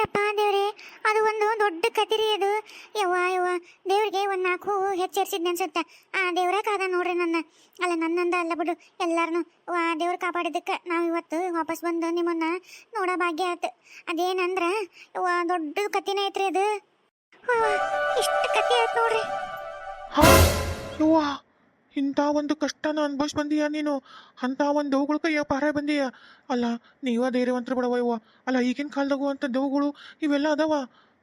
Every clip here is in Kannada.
ಯಪ್ಪ ದೇವ್ರೆ, ಅದು ಒಂದು ದೊಡ್ಡ ಕತಿರಿ ಅದು. ಯವ್ವ ಯವ್ವ, ದೇವ್ರಿಗೆ ಒಂದು 4 ಹೂವು ಹೆಚ್ಚೇರ್ಸಿದ್ನೆ ಅನ್ಸುತ್ತೆ. ಆ ದೇವ್ರ ಕಾದ ನೋಡ್ರಿ ಅಲ್ಲ ನನ್ನಂದ ಅಲ್ಲ ಬಿಡು, ಎಲ್ಲಾರನು ದೇವ್ರು ಕಾಪಾಡಿದ್ದಕ್ಕೆ ನಾವು ಇವತ್ತು ವಾಪಸ್ ಬಂದು ನಿಮ್ಮನ್ನ ನೋಡೋ ಭಾಗ್ಯ ಆಯ್ತು. ಅದೇನಂದ್ರ ದೊಡ್ಡ ಕತಿನೇ ಐತ್ರಿ ಅದು. ಇಷ್ಟು ಕತಿ ಆಯ್ತು ನೋಡ್ರಿ. ಯವ್ವಾ, ಇಂಥ ಒಂದು ಕಷ್ಟನ ಅನ್ಭವಿಸ್ ಬಂದೀಯ ನೀನು. ಅಂಥ ಒಂದು ದೇವುಗಳ ಕೈಯ ಪಾರ ಬಂದೀಯ. ಅಲ್ಲ ನೀವ ಧೈರ್ಯವಂತರ ಬಿಡವ ಯವ್ವ. ಅಲ್ಲ ಈಗಿನ ಕಾಲದಾಗು ಅಂತ ದೇವುಗಳು ಇವೆಲ್ಲ ಅದಾವ.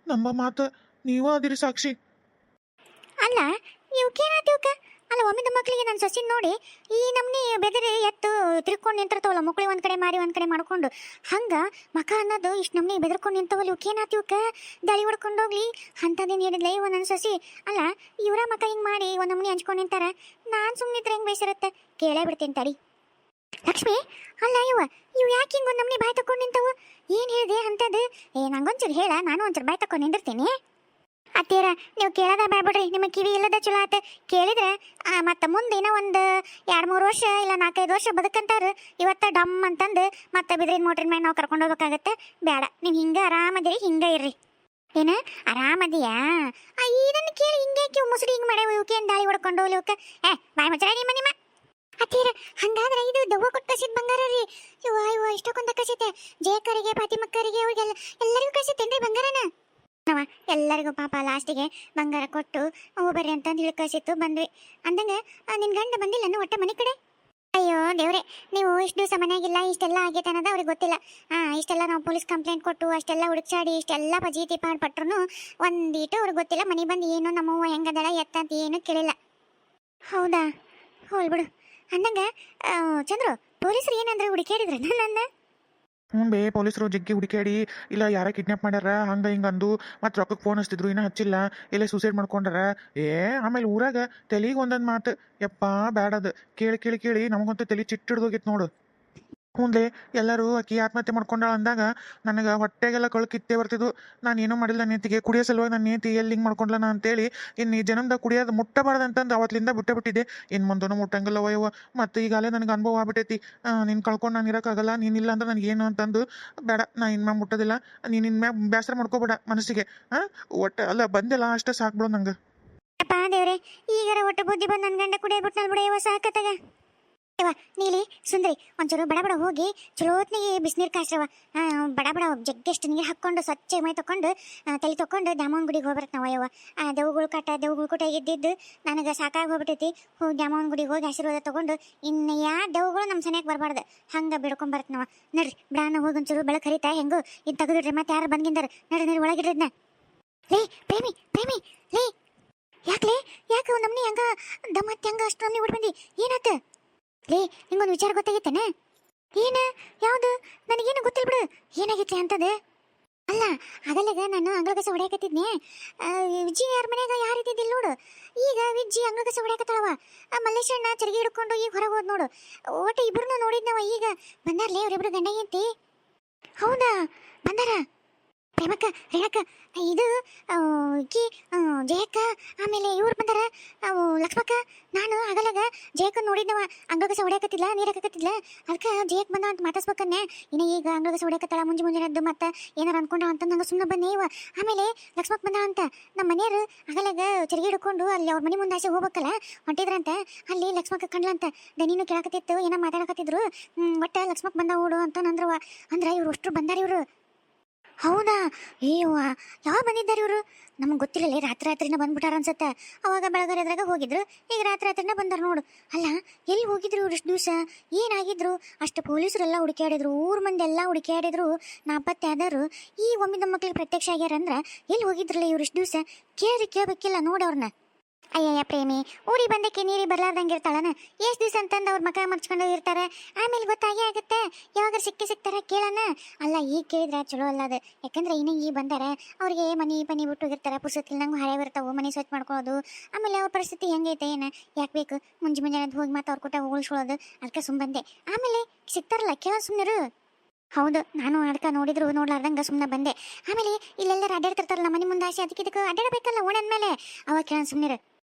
ನಮ್ಮ ಮಾತು ನೀವ ಅದಿರಿ ಸಾಕ್ಷಿ. ಅಲ್ಲ ಇವಕ್ಕೇನಾಯ್ತು? ಅಲ್ಲ ಒಮ್ಮಿದ ಮಕ್ಕಳಿಗೆ ನನ್ನ ಸೊಸಿನ ನೋಡಿ ಈ ನಮ್ನಿ ಬೆದರಿ ಎತ್ತು ತಿರ್ಕೊಂಡು ನಿಂತಿರ್ತಾವಲ್ಲ, ಮಕ್ಕಳಿಗೆ ಒಂದು ಕಡೆ ಮಾರಿ ಒಂದು ಕಡೆ ಮಾಡ್ಕೊಂಡು, ಹಂಗ ಮಕ ಅನ್ನೋದು ಇಷ್ಟು ನಮ್ನಿ ಬೆದರ್ಕೊಂಡು ನಿಂತವಲ್ಲ. ಇವಕ್ಕೇನಾಯ್ತು? ದಳಿ ಹೊಡ್ಕೊಂಡೋಗ್ಲಿ ಅಂಥದ್ದೇನು ಹೇಳಿದ್ಲ ಇವ ನನ್ನ ಸೊಸಿ. ಅಲ್ಲ ಇವರ ಮಕ ಹಿಂಗೆ ಮಾಡಿ ಒಂದು ನಮ್ನಿ ಹಂಚ್ಕೊಂಡು ನಿಂತಾರ. ನಾನು ಸುಮ್ಮನಿದ್ರೆ ಹೆಂಗೆ ಬೇಸಿರುತ್ತೆ? ಕೇಳೇ ಬಿಡ್ತೀನಿ ತಡಿ. ಲಕ್ಷ್ಮಿ, ಅಲ್ಲ ಇವು ಯಾಕೆ ಹಿಂಗೆ ಒಂದು ನಮ್ನಿ ಬಾಯ್ ತಕೊಂಡು ನಿಂತವು? ಏನು ಹೇಳಿದೆ ಅಂಥದ್ದು? ನಂಗೊಂಚೂರು ಹೇಳ, ನಾನು ಒಂಚೂರು ಬಾಯ್ ತಕೊಂಡು ನಿಂದಿರ್ತೀನಿ. ಅತ್ತೀರ, ನೀವು ಕೇಳೋದ ಬೇಡ್ಬಿಡ್ರಿ, ನಿಮಗೆ ಕಿವಿ ಇಲ್ಲದ ಚಲೋ ಆತ. ಕೇಳಿದ್ರೆ ಮತ್ತು ಮುಂದಿನ ಒಂದು 2-3 ವರ್ಷ ಇಲ್ಲ 4-5 ವರ್ಷ ಬದುಕಂತಾರ. ಇವತ್ತ ಡಮ್ ಅಂತಂದು ಮತ್ತೆ ಬಿದ್ರಿನ ಮೋಟ್ರಿನ ಮ್ಯಾಗ ನಾವು ಕರ್ಕೊಂಡು ಹೋಗ್ಬೇಕಾಗತ್ತೆ. ಬೇಡ, ನೀವು ಹಿಂಗೆ ಆರಾಮದಿರಿ, ಹಿಂಗೆ ಇರ್ರಿ. ಏನ ಆರಾಮದಿಯಾ? ಇದನ್ನು ಕೇಳಿ ಹಿಂಗೆ ಮುಸುಡಿ ಹಿಂಗೆ ಮಾಡ್ಯಾವ. ಇವಕ್ಕೇನು ದಾಳಿ ಹೊಡ್ಕೊಂಡು ಹೋಗ್ಲಿ ಇವಕ್ಕೆ? ಬಾಯ್ ಮಚ್ಚರ ನಿಮ್ಮ ಅತ್ತೀರ. ಹಂಗಾದ್ರೆ ಇದು ದವ್ವ ಕೊಟ್ಟು ಕಸಿದ ಬಂಗಾರ ರೀ. ಇವ ಇಷ್ಟಕ್ಕೊಂದ ಕಸಿತೆ. ಜೇಕರಿಗೆ, ಫಾತಿಮಕ್ಕರಿಗೆ, ಅವ್ರಿಗೆಲ್ಲ ಎಲ್ಲರಿಗೂ ಕಸಿತೇನ್ರಿ ಬಂಗಾರನ? ಎಲ್ಲರಿಗೂ ಪಾಪ ಲಾಸ್ಟಿಗೆ ಬಂಗಾರ ಕೊಟ್ಟು ಬರ್ರಿ ಅಂತಂದು ಹೇಳಿ ಕಳಿಸಿತ್ತು. ಬಂದ್ವಿ ಅಂದಂಗೆ ನಿನ್ನ ಗಂಡ ಬಂದಿಲ್ಲ ಒಟ್ಟ ಮನೆ ಕಡೆ? ಅಯ್ಯೋ ದೇವ್ರೆ, ನೀವು ಇಷ್ಟು ದಿವಸ ಮನೆಯಾಗಿಲ್ಲ, ಇಷ್ಟೆಲ್ಲ ಆಗೈತೆ ಅನ್ನೋದು ಅವ್ರಿಗೆ ಗೊತ್ತಿಲ್ಲ. ಇಷ್ಟೆಲ್ಲ ನಾವು ಪೊಲೀಸ್ ಕಂಪ್ಲೇಂಟ್ ಕೊಟ್ಟು ಅಷ್ಟೆಲ್ಲ ಹುಡುಕ್ಸಾಡಿ ಇಷ್ಟೆಲ್ಲ ಪಜೀತಿ ಪಟ್ರು ಒಂದೀಟು ಅವ್ರಿಗೆ ಗೊತ್ತಿಲ್ಲ. ಮನೆ ಬಂದು ಏನು ನಮ್ಮವ್ವ ಹೆಂಗದಳ ಎತ್ತಂತ ಏನು ಕೇಳಿಲ್ಲ. ಹೌದಾ? ಹೋಲ್ ಬಿಡು. ಅಂದಂಗೆ ಚಂದ್ರು, ಪೊಲೀಸರು ಏನಂದ್ರೆ ಹುಡುಕಾಡಿದ್ರೆ ನನ್ನ? ಬೇ ಪೊಲೀಸರು ಜಗ್ಗಿ ಹುಡುಕಾಡಿ ಇಲ್ಲ ಯಾರ ಕಿಡ್ನಾಪ್ ಮಾಡ್ಯಾರ ಹಂಗೆ ಹಿಂಗೆ ಅಂದು ಮತ್ತು ರೊಕ್ಕಕ್ಕೆ ಫೋನ್ ಹಚ್ತಿದ್ರು, ಇನ್ನೂ ಹಚ್ಚಿಲ್ಲ, ಇಲ್ಲ ಸೂಸೈಡ್ ಮಾಡ್ಕೊಂಡಾರ. ಆಮೇಲೆ ಊರಾಗ ತಲೆಗೆ ಒಂದೊಂದು ಮಾತು ಯಪ್ಪ ಬ್ಯಾಡದು ಕೇಳಿ ಕೇಳಿ ಕೇಳಿ ನಮಗಂತೂ ತಲೆ ಚಿಟ್ಟಿಡ್ದೋಗಿತ್ತು ನೋಡು. ಹ್ಞೂನ್ಲೆ, ಎಲ್ಲರೂ ಆಕಿ ಆತ್ಮಹತ್ಯೆ ಮಾಡ್ಕೊಂಡಾಳ ಅಂದಾಗ ನನಗೆ ಹೊಟ್ಟೆಗೆಲ್ಲ ಕಳು ಕಿತ್ತೇ ಬರ್ತಿದ್ವು. ನಾನು ಏನೂ ಮಾಡಿಲ್ಲ ನೇತಿಗೆ, ಕುಡಿಯೋ ಸಲುವಾಗಿ ನಾನು ನೇತಿ ಎಲ್ಲಿ ಹಿಂಗೆ ಮಾಡ್ಕೊಂಡ್ಲ ಅಂತೇಳಿ ಇನ್ನು ಈ ಜನ್ಮದಾಗ ಕುಡಿಯೋದು ಮುಟ್ಟಬಾರ್ದಂತಂದು ಅವತ್ತಿಂದ ಬಿಟ್ಟೇ. ಇನ್ನು ಮುಂದೂ ಮುಟ್ಟಂಗಿಲ್ಲ ವಯವ. ಮತ್ತು ಈಗಾಗಲೇ ನನಗೆ ಅನುಭವ ಆಗ್ಬಿಟ್ಟೈತಿ. ನೀನು ಕಳ್ಕೊಂಡು ನಾನು ಇರೋಕ್ಕಾಗಲ್ಲ, ನೀನಿಲ್ಲ ಅಂದ್ರೆ ನನಗೇನು ಅಂತಂದು ಬೇಡ, ನಾನು ಇನ್ಮ್ಯಾಗ ಮುಟ್ಟೋದಿಲ್ಲ. ನೀನು ಇನ್ಮ್ಯಾಗ ಬೇಸರ ಮಾಡ್ಕೋಬೇಡ ಮನಸ್ಸಿಗೆ. ಒಟ್ಟು ಅಲ್ಲ ಬಂದಿಲ್ಲ ಅಷ್ಟೇ ಸಾಕ್ಬಿಡು ನಂಗೆ. ಅಪ್ಪ ದೇವ್ರೆ, ಈಗಾರ ಒಟ್ಟು ಬುದ್ಧಿ ಬಂದು ನನ್ನ ಗಂಡ ಕುಡಿಯೋಬಿಟ್ಟು ಬಿಡ ಸಾಕತ್ತಾಗ. ನೀಲಿ ಸುಂದ್ರಿ, ಒಂಚೂರು ಬಡ ಬಡ ಹೋಗಿ ಚಲೋತ್ನಿಗೆ ಬಿಸಿನೀರು ಕಾಸ್ರವ. ಬಡ ಬಡ ಜಗ್ಗೆಷ್ಟು ನೀರು ಹಾಕ್ಕೊಂಡು ಸ್ವಚ್ಛ ಮೈ ತಕೊಂಡು ತಲೆ ತೊಗೊಂಡು ದ್ಯಾಮವ್ವನ ಗುಡಿಗೆ ಹೋಗ್ಬರ್ತ ನಾವು. ದೇವುಗಳು ಕೂಟ ಇದ್ದಿದ್ದು ನನಗೆ ಸಾಕಾಗಿ ಹೋಗ್ಬಿಟ್ಟೈತಿ. ಹೋಗಿ ದ್ಯಾಮವ್ವನ ಗುಡಿಗೆ ಹೋಗಿ ಆಶೀರ್ವಾದ ತೊಗೊಂಡು ಇನ್ನು ದೇವುಗಳು ನಮ್ಮ ಸನಿಯಾಗಿ ಬರಬಾರ್ದು, ಹಂಗೆ ಬಿಡ್ಕೊಂಬರ್ತ ನಾವು. ನಡ್ರಿ ಬ್ರಾಣ ಹೋಗಿ ಒಂಚೂರು ಬೆಳಕು ಹರಿತಾ ಹೆಂಗು ಇದು ತೆಗೆದಿಡ್ರಿ. ಮತ್ತೆ ಯಾರು ಬಂದಿಂದಾರ? ನಡ್ರಿ ಒಳಗಿಡ್ರಿದ್ನ. ಲೇ ಪ್ರೇಮಿ ಪ್ರೇಮಿ, ಲೇ ಯಾಕೆ ನಮ್ನಿ ಹಂಗ ದಮ್ಮತ್ತೆ ಹಂಗ ಅಷ್ಟು ನಮ್ನಿ ಬಿಟ್ಟು ಬಂದಿ? ಏನಾತ ಲೇ? ನಿಂಗೊಂದು ವಿಚಾರ ಗೊತ್ತಾಗೈತೇನೆ? ಏನ? ಯಾವುದು? ನನಗೇನು ಗೊತ್ತಿಲ್ಲ ಬಿಡು. ಏನಾಗೈತಿ ಅಂತದ? ಅಲ್ಲ ಆಗಲ್ಲಾಗ ನಾನು ಅಂಗಳಗಸ ಹೊಡ್ಯಾಕತ್ತಿದ್ನೆ. ವಿಜ್ಜಿ ಯಾರ ಮನ್ಯಾಗ ಯಾರು ಇದ್ದಿದ್ದಿಲ್ಲ ನೋಡು. ಈಗ ವಿಜ್ಜಿ ಅಂಗಳಗಸ ಹೊಡ್ಯಾಕತ್ತಾಳವ. ಮಲ್ಲೇಶಣ್ಣ ಚರಿಗೆ ಹಿಡ್ಕೊಂಡು ಈಗ ಹೊರಗೆ ಹೋದ್ ನೋಡು. ಒಟ್ಟು ಇಬ್ರು ನೋಡಿದ್ನವ. ಈಗ ಬಂದಾರ್ಲೇ ಅವರಿಬ್ರು ಗಂಡ ಹೆಂಡತಿ. ಹೌದಾ? ಬಂದಾರ? ಪ್ರೇಮಕ್ಕ, ರೇಣಕ್ಕ, ಇದು ಕಿ ಜಯಕ್ಕ, ಆಮೇಲೆ ಇವ್ರು ಬಂದಾರ ಲಕ್ಷ್ಮಕ್ಕ. ನಾನು ಆಗಲಾಗ ಜಯಕ್ಕ ನೋಡಿದ್ನವ. ಅಂಗಳಗಸ ಹೊಡ್ಯಾಕತ್ತಿಲ್ಲ, ನೀರು ಹಾಕತ್ತಿದ್ಲ. ಅದಕ್ಕೆ ಜಯಕ್ಕೆ ಬಂದ ಅಂತ ಮಾತಾಡ್ಸ್ಬೇಕನ್ನೆ. ಇನ್ನು ಈಗ ಅಂಗಳಗಸ ಹೊಡ್ಯಾಕತ್ತಾಳ ಮುಂಜಾನೆ ಮತ್ತೆ ಏನಾರು ಅನ್ಕೊಂಡ ಅಂತ ನಂಗೆ ಸುಮ್ಮನೆ ಬಂದೆ ಇವ. ಆಮೇಲೆ ಲಕ್ಷ್ಮಕ್ಕ ಬಂದ ಅಂತ ನಮ್ಮ ಮನೆಯವರು ಆಗಲಾಗ ಚರಿಗೆ ಹಿಡ್ಕೊಂಡು ಅಲ್ಲಿ ಅವ್ರ ಮನೆ ಮುಂದೆ ಆಸೆ ಹೋಗ್ಬೇಕಲ್ಲ ಹೊಂಟಿದ್ರಂತ. ಅಲ್ಲಿ ಲಕ್ಷ್ಮಕ್ಕ ಕಂಡ್ಲಂತ. ದನಿನೂ ಕೇಳಕತ್ತಿತ್ತು, ಏನೋ ಮಾತಾಡಕತ್ತಿದ್ರು. ಒಟ್ಟು ಲಕ್ಷ್ಮಕ್ಕ ಬಂದ ಓಡು ಅಂತ ನಂದ್ರವ. ಅಂದ್ರೆ ಇವ್ರು ಅಷ್ಟು ಬಂದಾರ ಇವರು. ಹೌದಾ? ಏವ್ವ, ಯಾವ ಬಂದಿದ್ದಾರೆ ಇವರು? ನಮಗೆ ಗೊತ್ತಿರಲ್ಲ. ರಾತ್ರಿನ ಬಂದ್ಬಿಟ್ಟಾರ ಅನ್ಸತ್ತೆ. ಅವಾಗ ಬೆಳಗಾರದ್ರಾಗ ಹೋಗಿದ್ರು, ಈಗ ರಾತ್ರಿನ ಬಂದಾರ ನೋಡು. ಅಲ್ಲ ಎಲ್ಲಿ ಹೋಗಿದ್ರು ಇವ್ರು ಇಷ್ಟು ದಿವಸ? ಏನಾಗಿದ್ರು? ಅಷ್ಟು ಪೊಲೀಸರೆಲ್ಲ ಹುಡುಕಾಡಿದ್ರು, ಊರ ಮಂದಿ ಎಲ್ಲ ಹುಡುಕಾಡಿದ್ರು, ನಾಪತ್ತೆ ಆದರು. ಈ ಒಮ್ಮಿದ ಮಕ್ಳಿಗೆ ಪ್ರತ್ಯಕ್ಷ ಆಗ್ಯಾರಂದ್ರೆ ಎಲ್ಲಿ ಹೋಗಿದ್ರಲ್ಲ ಇವ್ರು ಇಷ್ಟು ದಿವಸ? ಕೇಳಬೇಕಿಲ್ಲ ನೋಡವ್ರನ್ನ. ಅಯ್ಯಯ್ಯ ಪ್ರೇಮಿ, ಊರಿಗೆ ಬಂದಕ್ಕೆ ನೀರಿಗೆ ಬರ್ಲಾರ್ದಂಗೆ ಇರ್ತಾಳನ? ಎಷ್ಟು ದಿವಸ ಅಂತಂದು ಅವ್ರ ಮಕ ಮರ್ಚ್ಕೊಂಡು ಇರ್ತಾರೆ. ಆಮೇಲೆ ಗೊತ್ತಾಗೇ ಆಗುತ್ತೆ. ಯಾವಾಗ ಸಿಕ್ತಾರ ಕೇಳೋಣ. ಅಲ್ಲ ಈಗ ಕೇಳಿದ್ರೆ ಚಲೋ ಅಲ್ಲ ಅದು. ಯಾಕಂದ್ರೆ ಇನ್ನೂ ಈಗ ಬಂದಾರೆ, ಅವ್ರಿಗೆ ಮನೆ ಬಿಟ್ಟೋಗಿರ್ತಾರೆ. ಪುಸ್ತಕ ನಂಗೆ ಹಳೆ ಬರ್ತಾವೆ, ಮನೆ ಸ್ವಚ್ಛ ಮಾಡ್ಕೊಳ್ಳೋದು. ಆಮೇಲೆ ಅವ್ರ ಪರಿಸ್ಥಿತಿ ಹೆಂಗೈತೆ ಏನು ಯಾಕೆ ಬೇಕು? ಮುಂಜಾನೆ ಹೋಗಿ ಮತ್ತೆ ಅವ್ರ ಕೂಟ ಉಳಿಸ್ಕೊಳ್ಳೋದು. ಅದಕ್ಕೆ ಸುಮ್ಮ ಬಂದೆ. ಆಮೇಲೆ ಸಿಗ್ತಾರಲ್ಲ ಕೇಳೋ ಸುಮ್ಮನಿರು. ಹೌದು, ನಾನು ಅದಕ್ಕೆ ನೋಡ್ಲಾರ್ದಂಗೆ ಸುಮ್ಮನೆ ಬಂದೆ. ಆಮೇಲೆ ಇಲ್ಲೆಲ್ಲರೂ ಅಡ್ಡಾಡ್ತಿರ್ತಾರಲ್ಲ ಮನೆ ಮುಂದೆ ಆಸೆ, ಅದಕ್ಕೆ ಅಡ್ಡಾಡಬೇಕಲ್ಲ ಓಣಂದ ಮೇಲೆ. ಅವಾಗ ಕೇಳೋಣ ಸುಮ್ಮನಿರು.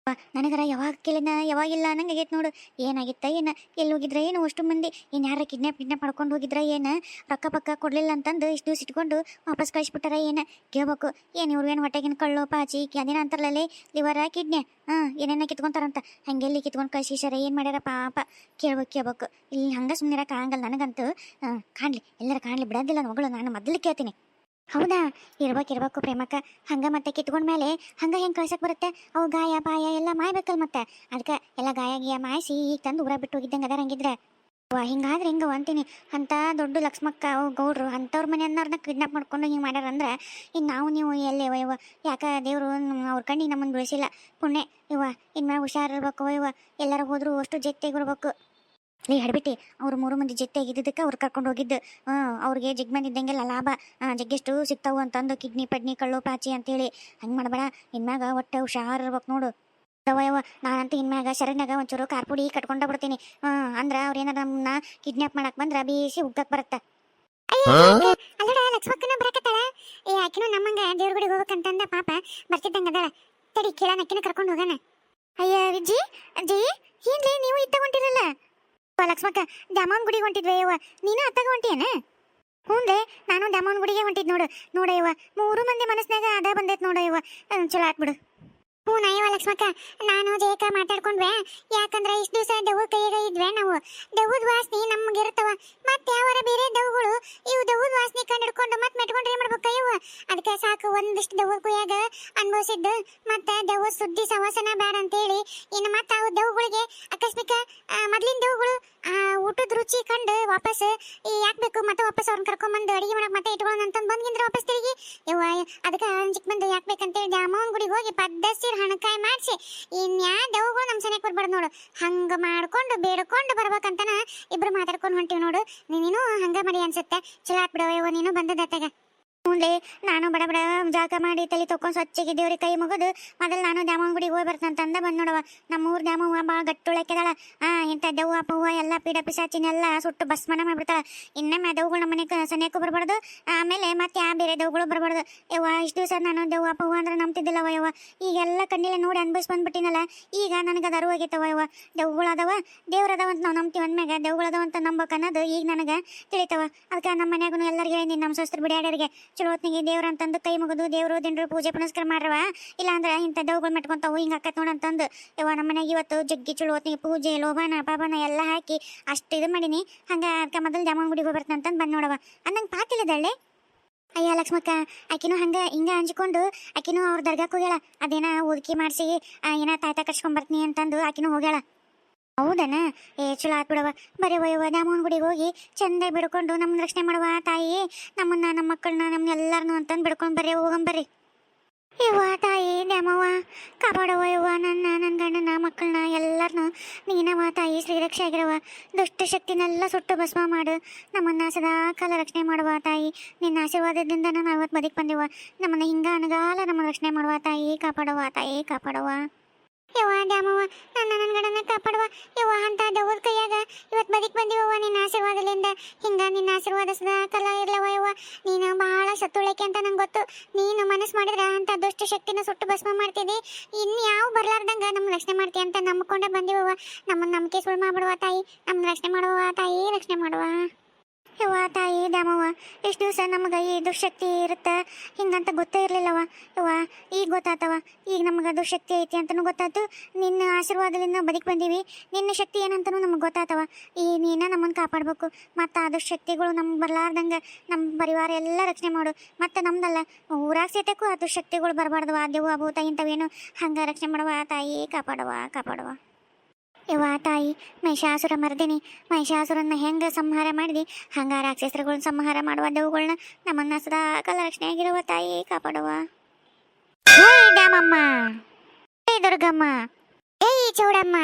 ನನಗರ ಯಾವಾಗ ಕೇಳಿನ ಯಾವಾಗಿಲ್ಲ ಅನ್ನಂಗೆ ಆಗೈತೆ ನೋಡು. ಏನಾಗಿತ್ತ ಏನು, ಎಲ್ಲಿ ಹೋಗಿದ್ರೆ ಏನು ಅಷ್ಟು ಮಂದಿ, ಏನು ಯಾರ ಕಿಡ್ನಾಪ್ ಮಾಡ್ಕೊಂಡು ಹೋಗಿದ್ರೆ ಏನು, ರೊಕ್ಕ ಪಕ್ಕ ಕೊಡಲಿಲ್ಲ ಅಂತಂದು ಇಷ್ಟು ದಿವ್ಸ ಇಟ್ಕೊಂಡು ವಾಪಸ್ ಕಳಿಸ್ಬಿಟ್ಟಾರ ಏನು ಕೇಳ್ಬೇಕು. ಏನು ಇವ್ರು ಏನು ಹೊಟ್ಟೆಗಿನ ಕಳ್ಳು ಪಾಚಿ ಅದೇನ ಅಂತಾರಲ್ಲೇ ಲಿವರ ಕಿಡ್ನಿ ಏನೇನ ಕಿತ್ಕೊಂತಾರಂತ ಹಂಗೆಲ್ಲಿ ಕಿತ್ಕೊಂಡು ಕಳಿಸಿಸಾರ ಏನು ಮಾಡ್ಯಾರ ಪಾಪ. ಕೇಳ್ಬೇಕು ಇಲ್ಲಿ ಹಂಗೆ ಸುಮ್ಮನೆ ಆಗಂಗಲ್ಲ ನನಗಂತೂ. ಕಾಣಲಿ ಎಲ್ಲರ ಕಾಣಲಿ ಬಿಡೋದಿಲ್ಲ ಮಗಳು, ನಾನು ಮೊದಲು ಕೇಳ್ತೀನಿ. ಹೌದಾ, ಇರ್ಬೇಕು ಪ್ರೇಮಕ್ಕ. ಹಂಗೆ ಮತ್ತೆ ಕಿತ್ಕೊಂಡ್ಮೇಲೆ ಹಂಗೆ ಹೆಂಗೆ ಕಳ್ಸಕ್ಕೆ ಬರುತ್ತೆ, ಅವು ಗಾಯ ಪಾಯ ಎಲ್ಲ ಮಾಯ್ಬೇಕಲ್ಲ ಮತ್ತೆ. ಅದಕ್ಕೆ ಎಲ್ಲ ಗಾಯ ಗೀಯ ಮಾಯಿಸಿ ಈಗ ತಂದು ಊರಾಗ ಬಿಟ್ಟು ಹೋಗಿದ್ದಂಗೆ ಅದಾರ ಹಂಗಿದ್ರೆ. ಹಿಂಗಾದ್ರೆ ಹಿಂಗೆ ಅಂತೀನಿ. ಅಂಥ ದೊಡ್ಡ ಲಕ್ಷ್ಮಕ್ಕ ಅವು ಗೌಡ್ರು ಅಂಥವ್ರ ಮನೆಯವ್ರನ್ನ ಕಿಡ್ನಾಪ್ ಮಾಡ್ಕೊಂಡು ಹಿಂಗೆ ಮಾಡ್ಯಾರಂದ್ರೆ ಇನ್ನು ನಾವು ನೀವು ಎಲ್ಲೇ ಇವ ಯಾಕೆ ದೇವರು ಅವ್ರ ಕಣ್ಣಿಗೆ ನಮ್ಮನ್ನು ಬೆಳೆಸಿಲ್ಲ. ಪುಣ್ಯ ಇವ ಇನ್ಮೇಲೆ ಹುಷಾರಿರ್ಬೇಕು ಇವ. ಎಲ್ಲರೂ ಹೋದ್ರು ಅಷ್ಟು ಜೊತೆಗಿರ್ಬೇಕು. ಲೇ ಹಡ್ಬಿಟ್ಟು ಅವ್ರು 3 ಮಂದಿ ಜೊತೆಗಿದ್ದಕ್ಕೆ ಅವ್ರು ಕರ್ಕೊಂಡು ಹೋಗಿದ್ದು. ಅವ್ರಿಗೆ ಜಗ್ ಮಂದಿ ಇದ್ದಂಗೆಲ್ಲ ಲಾಭ ಜಗ್ಗೆಷ್ಟು ಸಿಗ್ತಾವು ಅಂತಂದು ಕಿಡ್ನಿ ಪಡ್ನಿ ಕಳ್ಳು ಪಾಚಿ ಅಂತೇಳಿ ಹಂಗೆ ಮಾಡಬೇಡ. ಇನ್ಮ್ಯಾಗ ಒಟ್ಟೆ ಹುಷಾರಿರ್ಬೇಕು ನೋಡು. ಯವ್ವ ನಾನಂತೂ ಇನ್ಮ್ಯಾಗ ಶರಣ್ಯಾಗ ಒಂಚೂರು ಕಾರ್ಪುಡಿ ಕಟ್ಕೊಂಡ ಬಿಡ್ತೀನಿ. ಅಂದ್ರೆ ಅವ್ರೇನಾರ ನಮ್ಮನ್ನ ಕಿಡ್ನಾಪ್ ಮಾಡಕ್ ಬಂದ್ರೆ ಬೇಸಿ ಉಗ್ಗಕ್ ಬರತ್ತ. ಅಲ್ಲಡ ಲಕ್ಷ್ಮಕ್ಕನ ಬರಕತ್ತಾಳ. ಆಕಿನೂ ನಮ್ಮಂಗ ದೇವ್ರ ಗುಡಿಗೆ ಹೋಗ್ಬೇಕಂತಂದ ಪಾಪ ಬರ್ತಿದ್ದಂಗ ಅದಾಳ. ತಡಿ ಕೇಳ ನಕ್ಕಿನ ಕರ್ಕೊಂಡು ಹೋಗೋಣ. ಅಯ್ಯ ವಿಜ್ಜಿ ಅಜ್ಜಿ ಏನ್ಲೇ ನೀವು ಇತ್ತ ಹೊಂಟಿರಲ್ಲ. ಲಕ್ಷ್ಮಕ್ಕ ದ್ಯಾಮವ್ವನ ಗುಡಿಗೆ ಹೊಂಟಿದ್ವಿ ಯವ್ವ, ನೀನು ಅತ್ತಾಗ ಹೊಂಟಿಯೇನ? ಹ್ಞೂನ್ಲೇ ನಾನು ದ್ಯಾಮವ್ವನ ಗುಡಿಗೆ ಹೊಂಟಿದ್ ನೋಡ ಯವ್ವ. 3 ಮಂದಿ ಮನಸ್ನಾಗ ಅದ ಬಂದೈತೆ ನೋಡ ಯವ್ವ. ಚಲೋ ಆತ್ಬಿಡು. ಹ್ಞೂ ನಯ್ಯವ ಲಕ್ಷ್ಮಕ್ಕ, ನಾನು ಜಯಕ ಮಾತಾಡ್ಕೊಂಡ್ವೆ. ಯಾಕಂದ್ರೆ ಇಷ್ಟು ದಿವಸ ದೆವ್ವ ಕೈಯಾಗ ಇದ್ವೆ ನಾವು. ದೆವ್ವದ ವಾಸನೆ ನಮ್ಗೆ ಇರ್ತವ. ಮತ್ತೆ ಯಾವಾರ ಬೇರೆ ದೆವ್ಗಳು ಇವು ದೆವ್ವದ ವಾಸನೆ ಕಂಡು ಹಿಡ್ಕೊಂಡು ಮತ್ತೆ ಮೆಟ್ಕೊಂಡ್ರೆ ಏನು ಮಾಡ್ಬೇಕು ಇವು. ಅದಕ್ಕೆ ಸಾಕು ಒಂದಿಷ್ಟು ದೆವ್ವ ಕೈಯಾಗ ಅನುಭವಿಸಿದ್ದು. ಮತ್ತೆ ದೆವ್ವ ಸುದ್ದಿ ಸವಾಸನ ಬೇಡ ಅಂತೇಳಿ ಇನ್ನು ಮತ್ತೆ ಅವು ದೆವ್ಗಳಿಗೆ ಆಕಸ್ಮಿಕ ಮೊದ್ಲಿನ ದೆವ್ಗಳು ಊಟದ ರುಚಿ ಕಂಡು ವಾಪಸ್ ಯಾಕೆ ಬೇಕು ಮತ್ತೆ ವಾಪಸ್ ಅವ್ರನ್ನ ಕರ್ಕೊಂಬಂದು ಅಡಿಗೆ ಮಾಡಕ್ಕೆ ಮತ್ತೆ ಇಟ್ಕೊಳ್ಳೋಣ ಅಂತಂದು ಬಂದ್ಗಿಂದ್ರೆ ವಾಪಸ್ ತಿರುಗಿ ಯವ್ವ. ಅದಕ್ಕೆ ಅಂಜಿಕ್ ಬಂದು ಯಾಕೆ ಬೇಕಂತೇಳಿ ದ್ಯಾಮವ್ವನ ಗುಡಿಗೆ ಹೋಗಿ ಪದ್ದಸಿರ್ ಹಣಕಾಯಿ ಮಾಡಿಸಿ ಇನ್ಯಾ ದೆವ್ಗಳು ನಮ್ಮ ಸನಿಯಕ್ಕೆ ಬರ್ಬಾರ್ದು ನೋಡು. ಹಂಗೆ ಮಾಡ್ಕೊಂಡು ಬೇಡ್ಕೊಂಡು ಬರ್ಬೇಕಂತನ ಇಬ್ರು ಮಾತಾಡ್ಕೊಂಡು ಹೊಂಟಿವಿ ನೋಡು. ನೀನು ಹಂಗೆ ಮಾಡಿ ಅನ್ಸುತ್ತೆ. ಚಲೋ ಆತ್ ಬಿಡವ ನೀನು ಬಂದದತ್ತಾಗ. ಹ್ಞೂನ್ಲೇ ನಾನು ಬಡ ಜಾಗ ಮಾಡಿ ತಲೆ ತೊಗೊಂಡು ಸ್ವಚ್ಛಗೆ ದೇವ್ರಿಗೆ ಕೈ ಮುಗಿದು ಮೊದಲು ನಾನು ದ್ಯಾಮವ್ವನ ಗುಡಿಗೆ ಹೋಗಿ ಬರ್ತಂತಂದ ಬಂದು ನೋಡವ. ನಮ್ಮೂರು ದ್ಯಾಮವ್ವ ಭಾಳ ಗಟ್ಟುಳಕ್ಕೆದಾಳ. ಇಂಥ ದೆವ್ವ ಪವ್ವ ಎಲ್ಲ ಪೀಡ ಪಿಸಾಚಿನೆಲ್ಲ ಸುಟ್ಟು ಭಸ್ಮನ ಮಾಡಿಬಿಡ್ತಾಳೆ. ಇನ್ನೊಮ್ಮೆ ದೆವ್ಗಳು ನಮ್ಮ ಮನೆಗೆ ಸನಿಯಕ್ಕೂ ಬರಬಾರ್ದು. ಆಮೇಲೆ ಮತ್ತೆ ಬೇರೆ ದೆವ್ಗಳು ಬರಬಾರ್ದು ಯವ್ವ. ಇಷ್ಟು ದಿವಸ ನಾನು ದೆವ್ವ ಪವ್ವ ಅಂದ್ರೆ ನಂಬ್ತಿದ್ದಿಲ್ಲವ ಯವ್ವ. ಈಗೆಲ್ಲ ಕಣ್ಣಿಲ್ಲ ನೋಡಿ ಅನ್ಭವಿಸಿ ಬಂದ್ಬಿಟ್ಟಿನಲ್ಲ. ಈಗ ನನಗೆ ಅದು ಅರಿವು ಆಗೈತವ ಯವ್ವ. ದೆವ್ಗಳು ಅದಾವ, ದೇವ್ರು ಅದಾವ ಅಂತ ನಾವು ನಂಬ್ತೀವಿ ಅಂದ್ಮ್ಯಾಗ ದೆವ್ಗಳು ಅದಾವ ಅಂತ ನಂಬಕ್ಕೆ ಅನ್ನೋದು ಈಗ ನನಗೆ ತಿಳಿತವ. ಅದಕ್ಕೆ ನಮ್ಮ ಮನ್ಯಾಗೂ ಎಲ್ಲರಿಗೂ ಹೇಳಿದ್ದೀನಿ, ನಮ್ಮ ಸೋಸ್ತ್ರ ಬಿಡ್ಯಾಡ್ಯಾರಿಗೆ ಚಲೋ ಹೊತ್ತಿಗೆ ದೇವ್ರ ಅಂತಂದು ಕೈ ಮುಗಿದು ದೇವರು ದಿಂಡ್ರು ಪೂಜೆ ಪುನಸ್ಕಾರ ಮಾಡ್ರವ. ಇಲ್ಲಾಂದ್ರೆ ಇಂಥ ದೆವ್ಗಳು ಮೆಟ್ಕೊಂತಾವು ಹಿಂಗೆ ಆಕತ್ ನೋಡಂತಂದು ಯವ್ವ. ನಮ್ಮ ಮನೆಗೆ ಇವತ್ತು ಜಗ್ಗಿ ಚಲೋ ಹೊತ್ತಿಗೆ ಪೂಜೆ ಲೋಭಾನ ಪಾಪನ ಎಲ್ಲ ಹಾಕಿ ಅಷ್ಟು ಇದು ಮಾಡೀನಿ. ಹಂಗೆ ಅದಕ್ಕೆ ಮೊದಲು ದ್ಯಾಮವ್ವನ ಗುಡಿಗೆ ಹೋಗಿ ಬರ್ತಂತಂದು ಬಂದು ನೋಡವ ಅನ್ನಂಗೆ ಪಾತಿಲ್ಲದಳ್ಳೆ. ಅಯ್ಯ ಲಕ್ಷ್ಮಕ್ಕ ಆಕಿನೂ ಹಂಗೆ ಹಿಂಗೆ ಹಂಚ್ಕೊಂಡು ಆಕಿನೂ ಅವ್ರ ದರ್ಗಾಕ್ಕೆ ಹೋಗ್ಯಾಳ. ಅದೇನ ಓದ್ಕಿ ಮಾಡಿಸಿ ಏನ ತಾಯ್ತ ಕಟ್ಸ್ಕೊಂಬರ್ತೀನಿ ಅಂತಂದು ಆಕಿನೂ ಹೋಗ್ಯಾಳ. ಹೌದನ? ಚಲೋ ಆತ್ ಬಿಡವ. ಬರೀ ವಯವ ದ್ಯಾಮವ್ವನ ಗುಡಿಗೆ ಹೋಗಿ ಚಂದ ಬಿಡ್ಕೊಂಡು ನಮ್ಮನ್ನ ರಕ್ಷಣೆ ಮಾಡುವ ತಾಯಿ, ನಮ್ಮನ್ನ ನಮ್ಮ ಮಕ್ಕಳನ್ನ ನಮ್ಮನ್ನೆಲ್ಲರನ್ನು ಅಂತಂದು ಬಿಡ್ಕೊಂಡು ಬರ್ರಿ ಹೋಗಂಬರ್ರಿ. ಯವ್ವ ತಾಯಿ ದ್ಯಾಮವ್ವ ಕಾಪಾಡವ ಯವ್ವ. ನನ್ನ ಗಂಡನ ಮಕ್ಕಳನ್ನ ಎಲ್ಲರನ್ನೂ ನೀನವ ತಾಯಿ ಶ್ರೀರಕ್ಷೆ ಆಗಿರವ. ದುಷ್ಟ ಶಕ್ತಿನೆಲ್ಲ ಸುಟ್ಟು ಭಸ್ಮ ಮಾಡು. ನಮ್ಮನ್ನ ಸದಾ ಕಾಲ ರಕ್ಷಣೆ ಮಾಡುವ ತಾಯಿ. ನಿನ್ನ ಆಶೀರ್ವಾದದಿಂದ ನಾವು ಇವತ್ತು ಬದುಕಿ ಬಂದೆವ. ನಮ್ಮನ್ನ ಹಿಂಗ ಅನಗಾಲ ನಮ್ಮ ರಕ್ಷಣೆ ಮಾಡುವ ತಾಯಿ. ಕಾಪಾಡವ ತಾಯಿ ಕಾಪಾಡವ. ಯವ್ವ ದ್ಯಾಮವ್ವ ನನ್ನ ಗಂಡನ ಕಾಪಾಡುವ ಯವ್ವ. ಅಂತ ದೆವ್ವದ ಕೈಯಾಗ ಇವತ್ತು ಬದುಕಿ ಬಂದಿವವ್ವ ನಿನ್ನ ಆಶೀರ್ವಾದದಿಂದ. ಹಿಂಗ ನಿನ್ನ ಆಶೀರ್ವಾದ ಸದಾ ಕಾಲ ಇರ್ಲವ ಯವ್ವ. ನೀನು ಬಹಳ ಸತ್ತುಳಕ್ಕೆ ಅಂತ ನಂಗೆ ಗೊತ್ತು. ನೀನು ಮನಸ್ಸು ಮಾಡಿದ್ರೆ ಅಂತ ದುಷ್ಟ ಶಕ್ತಿನ ಸುಟ್ಟು ಭಸ್ಮ ಮಾಡ್ತಿದ್ದಿ. ಯಾವ ಬರ್ಲಾರ್ದಂಗ ನಮ್ಮ ರಕ್ಷಣೆ ಮಾಡ್ತೀಯ ಅಂತ ನಂಬ್ಕೊಂಡೆ ಬಂದಿವವ್ವ. ನಮ್ಮನ್ನ ನಂಬಿಕೆ ಸುಳ್ಳು ಮಾಡ್ಬಿಡುವ ತಾಯಿ. ನಮ್ಮನ್ನ ರಕ್ಷಣೆ ಮಾಡುವ ತಾಯಿ, ರಕ್ಷಣೆ ಮಾಡುವ ಯವ್ವ ತಾಯಿ ದ್ಯಾಮವ್ವ. ಇಷ್ಟು ದಿವಸ ನಮಗೆ ಈ ದುಶಕ್ತಿ ಇರುತ್ತೆ ಹಿಂಗಂತ ಗೊತ್ತೇ ಇರಲಿಲ್ಲವ ಯವ್ವ. ಈಗ ಗೊತ್ತಾತವ. ಈಗ ನಮಗೆ ದುಶಕ್ತಿ ಐತಿ ಅಂತಲೂ ಗೊತ್ತಾಯ್ತು. ನಿನ್ನ ಆಶೀರ್ವಾದದಿಂದ ಬದುಕಿ ಬಂದೀವಿ. ನಿನ್ನ ಶಕ್ತಿ ಏನಂತನೂ ನಮಗೆ ಗೊತ್ತಾತವ. ಈ ನೀನ ನಮ್ಮನ್ನು ಕಾಪಾಡಬೇಕು. ಮತ್ತು ಆ ದುಶಕ್ತಿಗಳು ನಮ್ಗೆ ಬರಲಾರ್ದಂಗೆ ನಮ್ಮ ಪರಿವಾರ ಎಲ್ಲ ರಕ್ಷಣೆ ಮಾಡು. ಮತ್ತು ನಮ್ದಲ್ಲ ಊರಾಗ ಸೇತಕ್ಕೂ ಆ ದುಶಕ್ತಿಗಳು ಬರಬಾರ್ದವ. ದೆವ್ವ ಭೂತ ಇಂಥವೇನು ಹಂಗೆ ರಕ್ಷಣೆ ಮಾಡುವ ತಾಯಿ. ಕಾಪಾಡುವ ಕಾಪಾಡುವ ಯವ್ವ ತಾಯಿ. ಮಹಿಷಾಸುರ ಮರ್ದಿನಿ ಮಹಿಷಾಸುರನ್ನ ಹೆಂಗೆ ಸಂಹಾರ ಮಾಡಿದಿ ಹಂಗ ರಾಕ್ಷಸರುಗಳನ್ನ ಸಂಹಾರ ಮಾಡುವ ದೆವ್ವಗಳನ್ನ ನಮ್ಮನ್ನ ಸದಾ ಕಾಲ ರಕ್ಷಣೆ ಆಗಿರುವ ತಾಯಿ. ಕಾಪಾಡುವ. ದ್ಯಾಮಮ್ಮ, ದುರ್ಗಮ್ಮ, ಚೌಡಮ್ಮ.